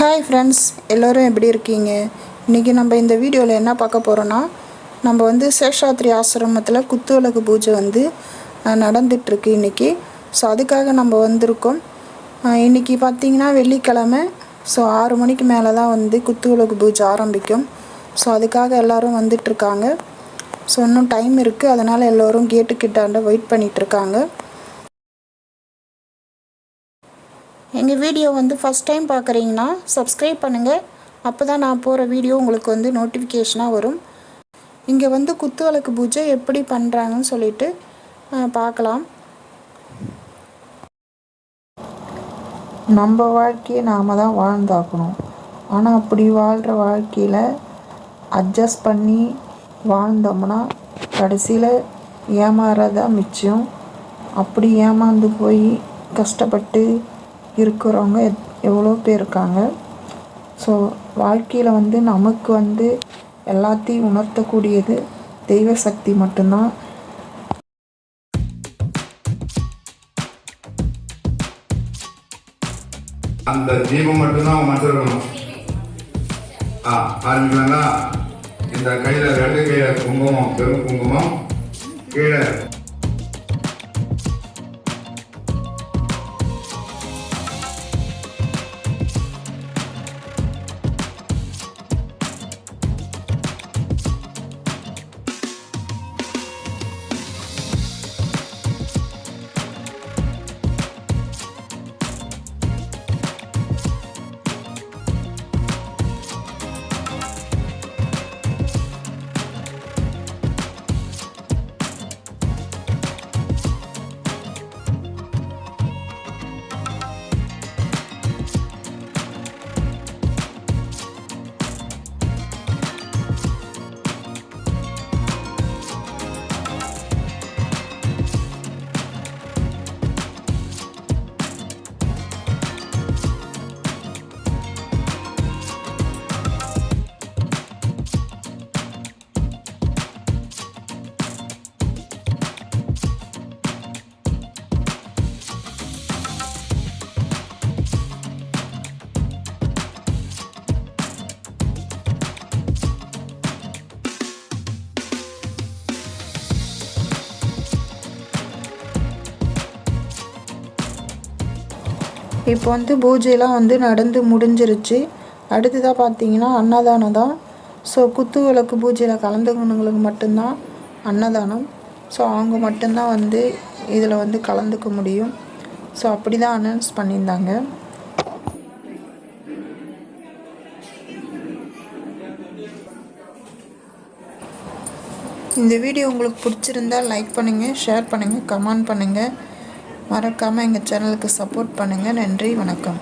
Hi friends, எல்லோரும் எப்படி இருக்கீங்க? இன்றைக்கி நம்ம இந்த வீடியோவில் என்ன பார்க்க போகிறோன்னா, நம்ம வந்து சேஷாத்ரி ஆசிரமத்தில் குத்துவிளக்கு பூஜை வந்து நடந்துகிட்ருக்கு இன்றைக்கி. ஸோ அதுக்காக நம்ம வந்திருக்கோம். இன்றைக்கி பார்த்திங்கன்னா வெள்ளிக்கிழமை. ஸோ 6 மணிக்கு மேலே தான் வந்து குத்துவிளக்கு பூஜை ஆரம்பிக்கும். ஸோ அதுக்காக எல்லோரும் வந்துட்டுருக்காங்க. ஸோ இன்னும் டைம் இருக்குது, அதனால் எல்லோரும் கேட்டுக்கிட்டாண்ட வெயிட் பண்ணிகிட்ருக்காங்க. எங்கள் வீடியோ வந்து ஃபஸ்ட் டைம் பார்க்குறீங்கன்னா சப்ஸ்கிரைப் பண்ணுங்கள். அப்போ தான் நான் போகிற வீடியோ உங்களுக்கு வந்து நோட்டிஃபிகேஷனாக வரும். இங்கே வந்து குத்துவிளக்கு பூஜை எப்படி பண்ணுறாங்கன்னு சொல்லிட்டு பார்க்கலாம். நம்ம வாழ்க்கையை நாம் தான் வாழ்ந்தாக்கணும். ஆனால் அப்படி வாழ்கிற வாழ்க்கையில் அட்ஜஸ்ட் பண்ணி வாழ்ந்தோம்னா கடைசியில் ஏமாறதான் மிச்சம். அப்படி ஏமாந்து போய் கஷ்டப்பட்டு இருக்கிறவங்க எவ்வளோ பேர் இருக்காங்க. ஸோ வாழ்க்கையில் வந்து நமக்கு வந்து எல்லாத்தையும் உணர்த்தக்கூடியது தெய்வ சக்தி மட்டும்தான். அந்த தீபம் மட்டும்தான் மற்றவர்களும் ஆரம்பிக்கலாங்களா? இந்த கையில் 2 கையில் குங்குமம், பெரும் குங்குமம் கீழே இப்போ வந்து பூஜையெல்லாம் வந்து நடந்து முடிஞ்சிருச்சு. அடுத்ததாக பார்த்தீங்கன்னா அன்னதானம் தான். ஸோ குத்து விளக்கு பூஜையில் கலந்துக்கணுங்களுக்கு மட்டும்தான் அன்னதானம். ஸோ அவங்க மட்டும்தான் வந்து இதில் வந்து கலந்துக்க முடியும். ஸோ அப்படி தான் அனௌன்ஸ் பண்ணியிருந்தாங்க. இந்த வீடியோ உங்களுக்கு பிடிச்சிருந்தால் லைக் பண்ணுங்கள், ஷேர் பண்ணுங்கள், கமெண்ட் பண்ணுங்கள். மறக்காமல் எங்கள் சேனலுக்கு சப்போர்ட் பண்ணுங்கள். நன்றி, வணக்கம்.